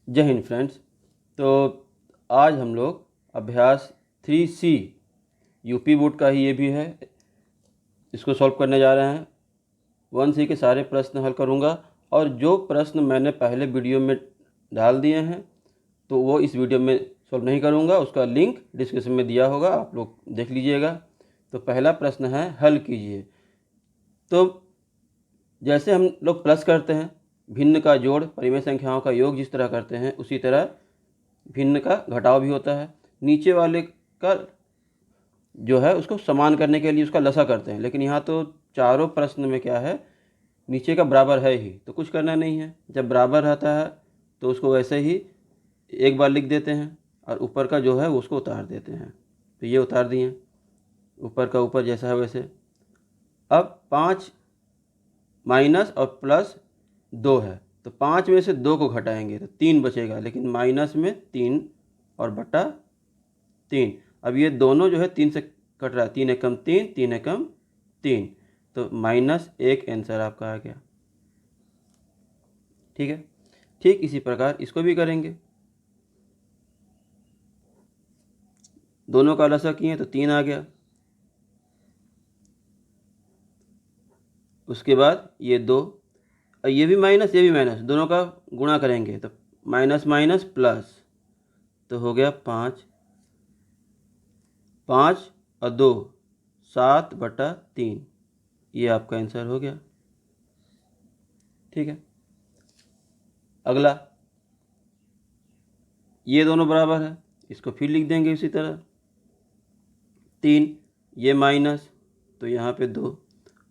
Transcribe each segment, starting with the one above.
जय हिंद फ्रेंड्स। तो आज हम लोग अभ्यास 3C यूपी बोर्ड का ही ये भी है, इसको सॉल्व करने जा रहे हैं। 1C के सारे प्रश्न हल करूँगा और जो प्रश्न मैंने पहले वीडियो में डाल दिए हैं तो वो इस वीडियो में सॉल्व नहीं करूँगा, उसका लिंक डिस्क्रिप्शन में दिया होगा, आप लोग देख लीजिएगा। तो पहला प्रश्न है, हल कीजिए। तो जैसे हम लोग प्लस करते हैं, भिन्न का जोड़, परिमेय संख्याओं का योग जिस तरह करते हैं, उसी तरह भिन्न का घटाव भी होता है। नीचे वाले का जो है उसको समान करने के लिए उसका लसा करते हैं, लेकिन यहाँ तो चारों प्रश्न में क्या है, नीचे का बराबर है ही, तो कुछ करना नहीं है। जब बराबर रहता है तो उसको वैसे ही एक बार लिख देते हैं और ऊपर का जो है उसको उतार देते हैं। तो ये उतार दिए, ऊपर का ऊपर जैसा है वैसे। अब 5 माइनस और प्लस 2 है, तो 5 में से 2 को घटाएंगे तो 3 बचेगा, लेकिन माइनस में 3 और बटा 3। अब ये दोनों जो है 3 से कट रहा है, 3 एकम 3, 3 एकम 3, तो -1 आंसर आपका आ गया। ठीक है, ठीक इसी प्रकार इसको भी करेंगे। दोनों का लसा किए तो 3 आ गया। उसके बाद ये 2 और ये भी माइनस, ये भी माइनस, दोनों का गुणा करेंगे तो माइनस माइनस प्लस, तो हो गया 5। 5 और 2 7/3, ये आपका आंसर हो गया। ठीक है, अगला ये दोनों बराबर है, इसको फिर लिख देंगे इसी तरह। 3, ये माइनस तो यहाँ पे 2,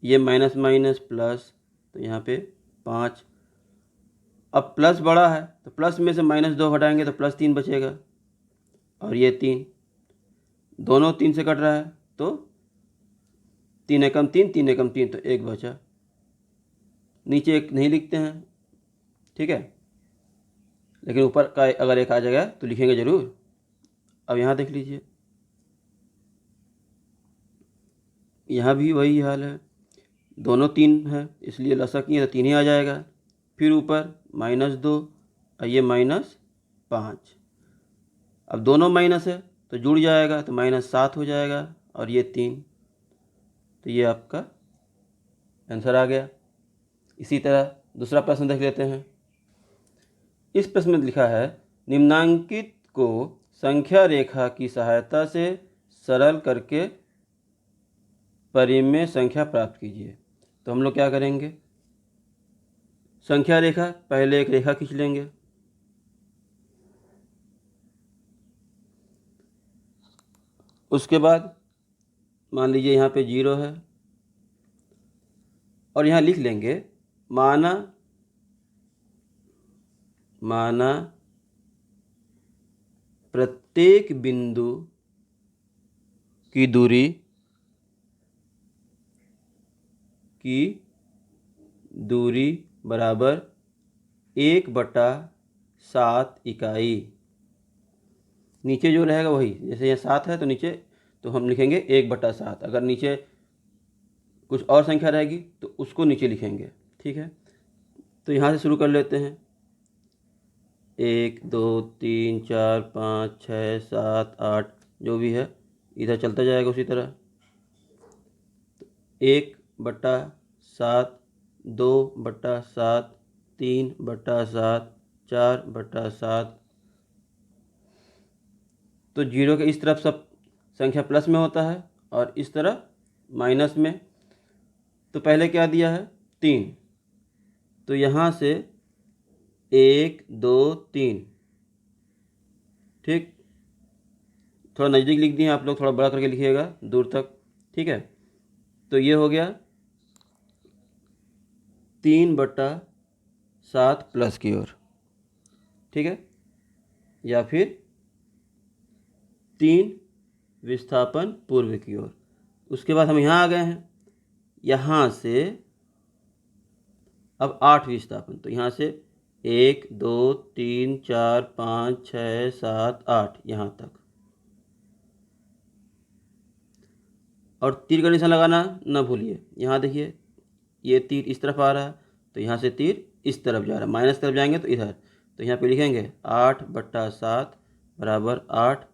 ये माइनस माइनस प्लस तो यहाँ पे 5। अब प्लस बड़ा है तो प्लस में से -2 हटाएंगे तो +3 बचेगा, और ये 3, दोनों 3 से कट रहा है तो 3 एकम 3, 3 एकम 3, तो 1 बचा। नीचे एक नहीं लिखते हैं, ठीक है, लेकिन ऊपर का अगर एक आ जाएगा तो लिखेंगे ज़रूर। अब यहाँ देख लीजिए, यहाँ भी वही हाल है, दोनों 3 है इसलिए लसा किए तो 3 ही आ जाएगा। फिर ऊपर -2 और ये -5, अब दोनों माइनस है तो जुड़ जाएगा तो -7 हो जाएगा, और ये 3, तो ये आपका आंसर आ गया। इसी तरह दूसरा प्रश्न देख लेते हैं। इस प्रश्न में लिखा है, निम्नांकित को संख्या रेखा की सहायता से सरल करके परिमेय संख्या प्राप्त कीजिए। तो हम लोग क्या करेंगे, संख्या रेखा, पहले एक रेखा खींच लेंगे, उसके बाद मान लीजिए यहाँ पे 0 है, और यहाँ लिख लेंगे माना प्रत्येक बिंदु की दूरी बराबर 1/7 इकाई। नीचे जो रहेगा वही, जैसे यहाँ 7 है तो नीचे तो हम लिखेंगे 1/7, अगर नीचे कुछ और संख्या रहेगी तो उसको नीचे लिखेंगे। ठीक है, तो यहाँ से शुरू कर लेते हैं। 1 2 3 4 5 6 7 8, जो भी है इधर चलता जाएगा उसी तरह। 1/7, 2/7, 3/7, 4/7। तो 0 के इस तरफ सब संख्या प्लस में होता है और इस तरह माइनस में। तो पहले क्या दिया है, 3, तो यहाँ से 1 2 3, ठीक, थोड़ा नज़दीक लिख दिए आप लोग, थोड़ा बड़ा करके लिखिएगा दूर तक। ठीक है, तो ये हो गया 3/7 प्लस की ओर, ठीक है, या फिर 3 विस्थापन पूर्व की ओर। उसके बाद हम यहाँ आ गए हैं, यहाँ से अब 8 विस्थापन, तो यहाँ से 1 2 3 4 5 6 7 8 यहाँ तक। और तीर का निशान लगाना ना भूलिए। यहाँ देखिए ये तीर इस तरफ आ रहा है तो यहाँ से तीर इस तरफ जा रहा है, माइनस तरफ जाएंगे तो इधर, तो यहाँ पे लिखेंगे 8/7 बराबर 8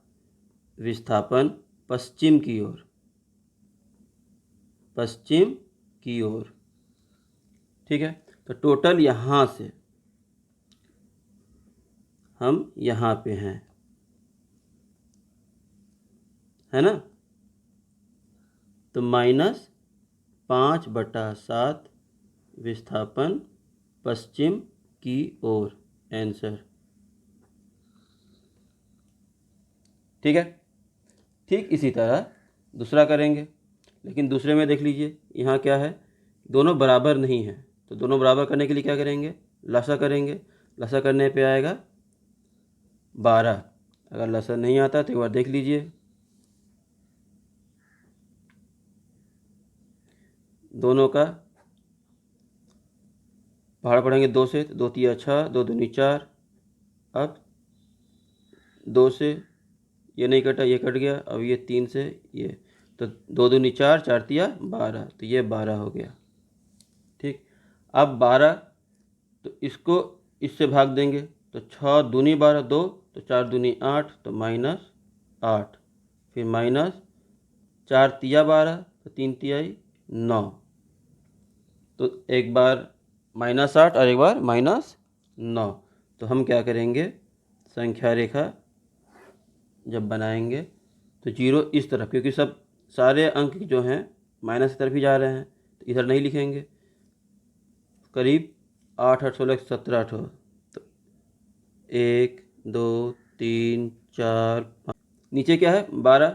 विस्थापन पश्चिम की ओर, पश्चिम की ओर। ठीक है, तो टोटल यहाँ से हम यहाँ पे हैं, है ना। तो -5/7 विस्थापन पश्चिम की ओर, आंसर। ठीक है, ठीक इसी तरह दूसरा करेंगे, लेकिन दूसरे में देख लीजिए यहाँ क्या है, दोनों बराबर नहीं है। तो दोनों बराबर करने के लिए क्या करेंगे, लसा करेंगे। लसा करने पे आएगा 12। अगर लसा नहीं आता तो एक बार देख लीजिए, दोनों का पहाड़ पढ़ेंगे 2 से, 2 तिया 6, 2 दूनी 4। अब 2 से ये नहीं कटा, ये कट गया। अब ये 3 से ये, तो 2 दूनी 4, 4 तिया 12, तो ये 12 हो गया। ठीक, अब 12, तो इसको इससे भाग देंगे, तो 6 दूनी 12 2, तो 4 दूनी 8, तो -8। फिर -4 तिया 12, तो 3 तियाई 9। तो एक बार -8 और एक बार -9। तो हम क्या करेंगे, संख्या रेखा जब बनाएंगे तो जीरो इस तरफ, क्योंकि सब सारे अंक जो हैं माइनस की तरफ ही जा रहे हैं, तो इधर नहीं लिखेंगे। करीब 8 8 16 17 8 हो, तो 1 2 3 4 5, नीचे क्या है 12,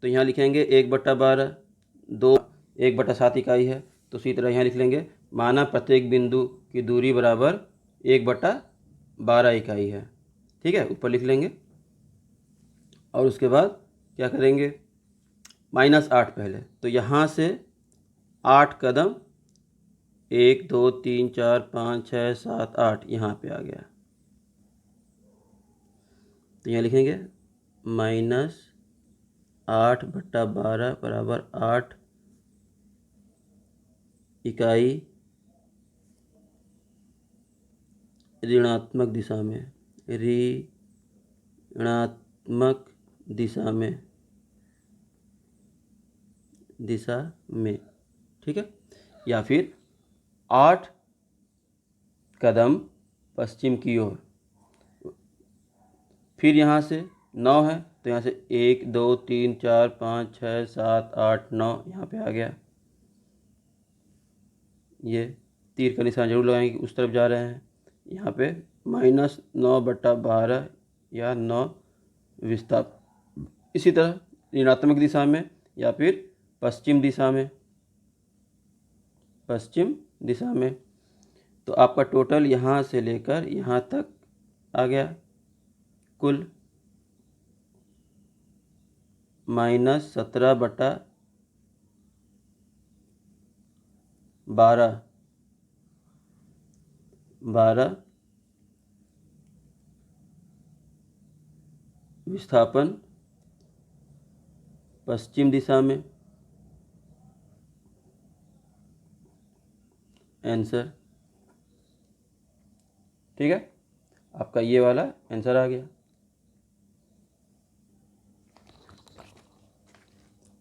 तो यहाँ लिखेंगे 1/12। 2 1/7 इकाई है, तो उसी तरह यहाँ लिख लेंगे, माना प्रत्येक बिंदु की दूरी बराबर 1/12 इकाई है। ठीक है, ऊपर लिख लेंगे। और उसके बाद क्या करेंगे, -8 पहले, तो यहाँ से 8 कदम, 1 2 3 4 5 6 7 8 यहाँ पे आ गया। तो यहाँ लिखेंगे -8/12 बराबर 8 इकाई ऋणात्मक दिशा में, ऋणात्मक दिशा में, ठीक है। या फिर 8 कदम पश्चिम की ओर। फिर यहाँ से 9 है, तो यहाँ से 1 2 3 4 5 6 7 8 9 यहाँ पे आ गया। ये तीर का निशान जरूर लगाएंगे कि उस तरफ जा रहे हैं। यहाँ पे -9/12 या 9 विस्थापन। इसी तरह ऋणात्मक दिशा में या फिर पश्चिम दिशा में, पश्चिम दिशा में। तो आपका टोटल यहाँ से लेकर यहाँ तक आ गया कुल -17/12 विस्थापन पश्चिम दिशा में, आंसर। ठीक है, आपका ये वाला आंसर आ गया।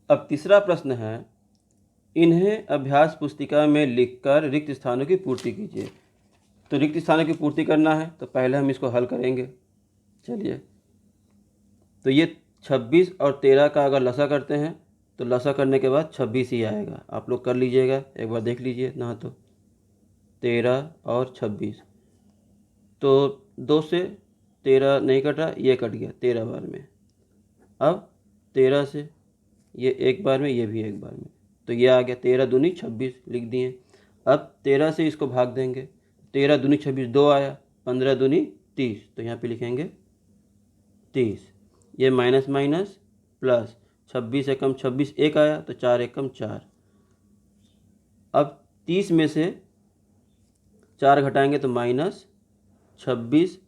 अब तीसरा प्रश्न है, इन्हें अभ्यास पुस्तिका में लिखकर रिक्त स्थानों की पूर्ति कीजिए। तो रिक्त स्थानों की पूर्ति करना है तो पहले हम इसको हल करेंगे। चलिए, तो ये 26 और 13 का अगर लसा करते हैं तो लसा करने के बाद 26 ही आएगा। आप लोग कर लीजिएगा, एक बार देख लीजिए ना। तो 13 और 26, तो 2 से 13 नहीं कटा, ये कट गया 13 बार में। अब 13 से ये एक बार में, ये भी एक बार में, तो ये आ गया 13 दूनी 26 लिख दिए। अब 13 से इसको भाग देंगे, 13 दूनी 26 2 आया, 15 दूनी 30, तो यहाँ पे लिखेंगे 30। ये माइनस माइनस प्लस, 26 एकम 26 एक आया, तो 4 एकम 4। अब 30 में से 4 घटाएंगे तो -26,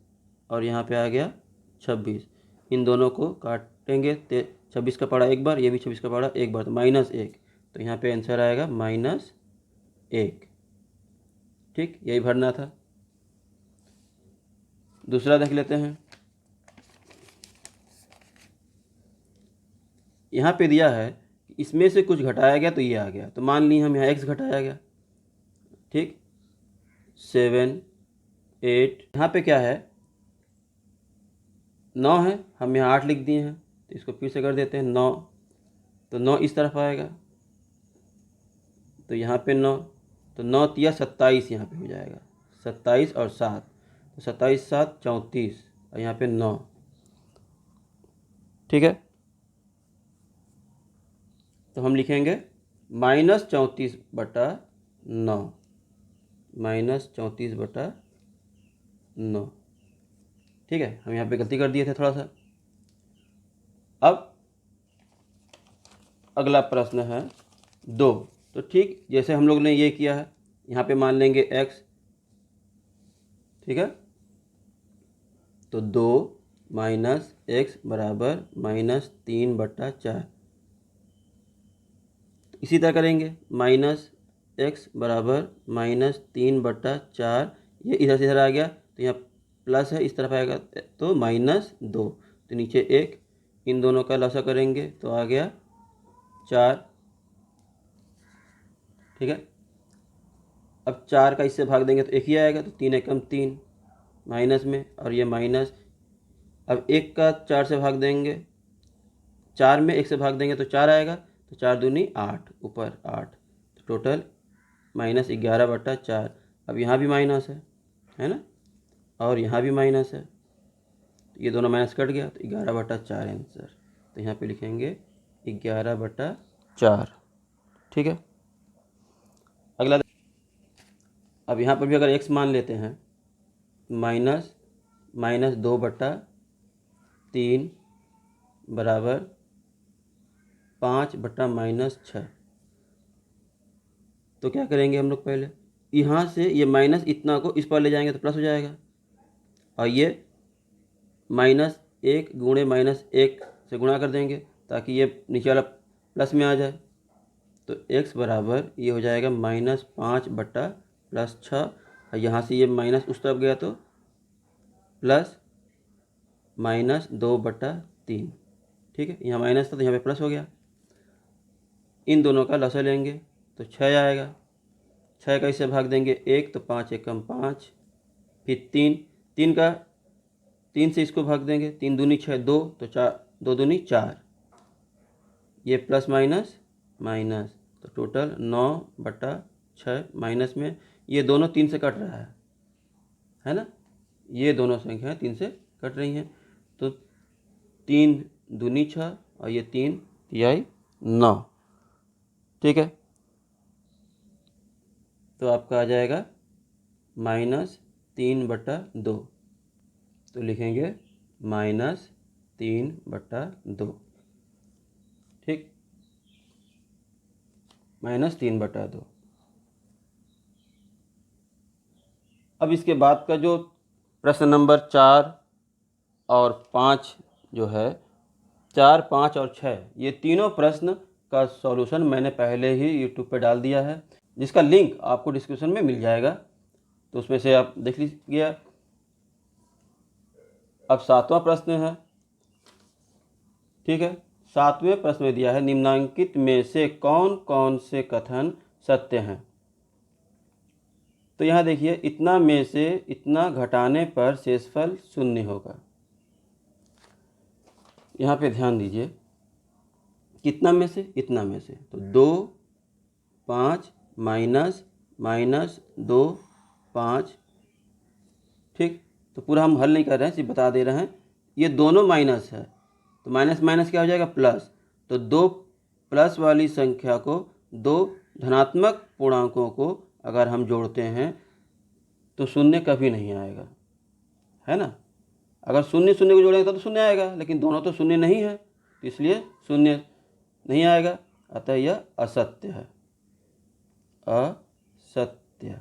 और यहाँ पे आ गया 26। इन दोनों को काटेंगे, 26 का पड़ा एक बार, ये भी 26 का पड़ा एक बार, तो -1, तो यहाँ पे आंसर आएगा -1। ठीक, यही भरना था। दूसरा देख लेते हैं। यहाँ पे दिया है इसमें से कुछ घटाया गया तो ये आ गया, तो मान ली हम यहाँ x घटाया गया, ठीक, 7 8, यहाँ पे क्या है 9 है, हम यहाँ 8 लिख दिए हैं, तो इसको फिर से कर देते हैं 9, तो 9 इस तरफ आएगा, तो यहाँ पे 9, तो 9 तिया 27 यहाँ पे हो जाएगा, 27 और 7, तो 27 7 34 और यहाँ पे 9, ठीक है। तो हम लिखेंगे -34/9, -34/9, ठीक है। हम यहाँ पे गलती कर दिए थे थोड़ा सा। अब अगला प्रश्न है 2, तो ठीक जैसे हम लोग ने ये किया है, यहाँ पे मान लेंगे x, ठीक है, तो 2 - x बराबर -3/4, इसी तरह करेंगे -x बराबर -3/4, ये इधर से इधर आ गया तो यहाँ प्लस है, इस तरफ आएगा तो -2, तो नीचे 1, इन दोनों का लसा करेंगे तो आ गया 4, ठीक है। अब 4 का इससे भाग देंगे तो 1 ही आएगा, तो 3 एकम 3 माइनस में, और ये माइनस, अब 1 का 4 से भाग देंगे, 4 में 1 से भाग देंगे तो 4 आएगा, तो 4 दूनी 8, ऊपर 8, तो टोटल -11/4। अब यहाँ भी माइनस है ना, और यहाँ भी माइनस है, तो ये दोनों माइनस कट गया, तो 11/4 आंसर, तो यहाँ पे लिखेंगे 11/4, ठीक है। अगला, अब यहाँ पर भी अगर x मान लेते हैं, -2/3 बराबर 5/-6, तो क्या करेंगे हम लोग, पहले यहाँ से ये माइनस इतना को इस पर ले जाएंगे तो प्लस हो जाएगा, और ये -1 गुणे -1 से गुणा कर देंगे ताकि ये नीचे वाला प्लस में आ जाए, तो x बराबर ये हो जाएगा -5/+6, और यहाँ से ये माइनस उस तरफ गया तो प्लस -2/3, ठीक है। यहाँ माइनस था तो यहाँ पे प्लस हो गया, इन दोनों का लसा लेंगे तो 6 आएगा, 6 का इससे भाग देंगे 1, तो 5 एकम 5, फिर 3 का 3 से इसको भाग देंगे, 3 दूनी 6 2, तो 4 2 दूनी 4, ये प्लस माइनस माइनस, तो टोटल 9/6 माइनस में, ये दोनों 3 से कट रहा है ना, ये दोनों संख्याएं 3 से कट रही हैं, तो 3 दूनी 6 और ये 3 तिहाई 9, ठीक है। तो आपका आ जाएगा -3/2, तो लिखेंगे -3/2, ठीक, -3/2। अब इसके बाद का जो प्रश्न नंबर 4 और 5 जो है, 4 5 और 6, ये तीनों प्रश्न का सॉल्यूशन मैंने पहले ही यूट्यूब पे डाल दिया है, जिसका लिंक आपको डिस्क्रिप्शन में मिल जाएगा, तो उसमें से आप देख लीजिएगा। अब 7वां प्रश्न है, ठीक है। 7वें प्रश्न में दिया है निम्नांकित में से कौन कौन से कथन सत्य हैं। तो यहाँ देखिए, इतना में से इतना घटाने पर शेषफल 0 होगा। यहाँ पे ध्यान दीजिए, कितना में से, इतना में से, तो 2 5 -2 5, ठीक। तो पूरा हम हल नहीं कर रहे हैं, सिर्फ बता दे रहे हैं, ये दोनों माइनस है, तो माइनस माइनस क्या हो जाएगा, प्लस, तो 2 प्लस वाली संख्या को, 2 धनात्मक पूर्णांकों को अगर हम जोड़ते हैं तो 0 कभी नहीं आएगा, है ना। अगर 0 0 को जोड़ेंगे तो 0 आएगा, लेकिन दोनों तो 0 नहीं है, तो इसलिए 0 नहीं आएगा, अतः यह असत्य है, असत्य,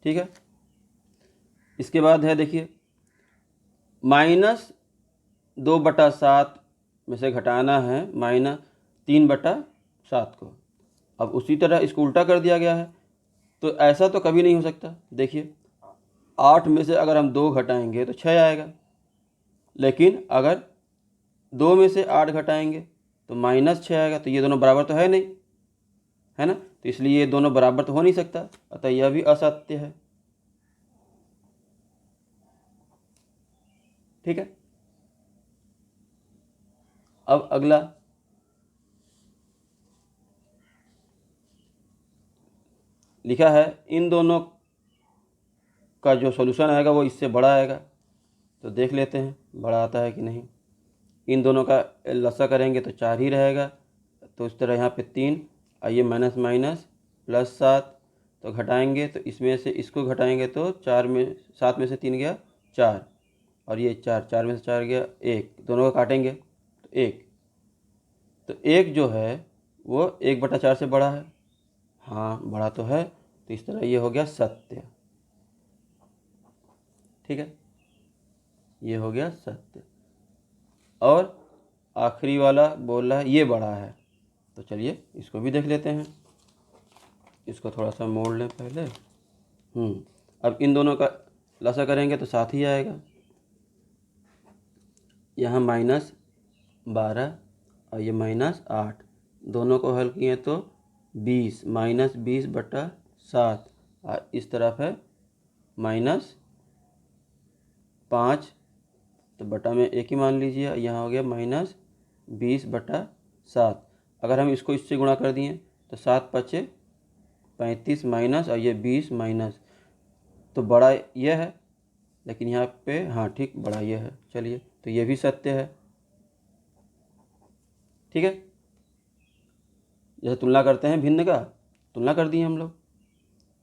ठीक है। इसके बाद है देखिए, -2/7 में से घटाना है -3/7 को। अब उसी तरह इसको उल्टा कर दिया गया है, तो ऐसा तो कभी नहीं हो सकता। देखिए, 8 में से अगर हम 2 घटाएंगे तो 6 आएगा, लेकिन अगर 2 में से 8 घटाएंगे तो -6 आएगा। तो ये दोनों बराबर तो है नहीं, है ना, तो इसलिए ये दोनों बराबर तो हो नहीं सकता, अतः यह भी असत्य है। ठीक है। अब अगला, लिखा है इन दोनों का जो सॉल्यूशन आएगा वो इससे बड़ा आएगा। तो देख लेते हैं बड़ा आता है कि नहीं। इन दोनों का लसा करेंगे तो 4 ही रहेगा, तो इस तरह यहाँ पे 3, आइए माइनस माइनस +7, तो घटाएंगे तो इसमें से इसको घटाएंगे तो 7 में से 3 गया 4, और ये 4 में से 4 गया 1, दोनों को काटेंगे तो 1, तो 1 जो है वो 1/4 से बड़ा है। हाँ बड़ा तो है, तो इस तरह ये हो गया सत्य। ठीक है, ये हो गया सत्य। और आखिरी वाला बोल रहा है ये बड़ा है, तो चलिए इसको भी देख लेते हैं। इसको थोड़ा सा मोड़ लें पहले। अब इन दोनों का लसा करेंगे तो 7 ही आएगा। यहाँ -12 और ये -8, दोनों को हल किए तो 20, -20/7, और इस तरफ है -5, तो बटा में 1 ही मान लीजिए। यहाँ हो गया -20/7। अगर हम इसको इससे गुणा कर दिए तो 7 × 5 = 35 माइनस, और ये 20 माइनस, तो बड़ा यह है, लेकिन यहाँ पे हाँ ठीक बड़ा यह है। चलिए, तो ये भी सत्य है। ठीक है, जैसे तुलना करते हैं भिन्न का, तुलना कर दिए हम लोग,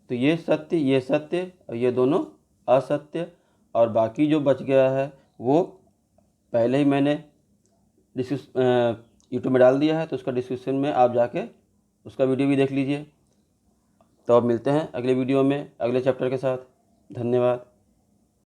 तो ये सत्य और ये दोनों असत्य। और बाकी जो बच गया है वो पहले ही मैंने यूट्यूब में डाल दिया है, तो उसका डिस्क्रिप्शन में आप जाके उसका वीडियो भी देख लीजिए। तो अब मिलते हैं अगले वीडियो में अगले चैप्टर के साथ। धन्यवाद।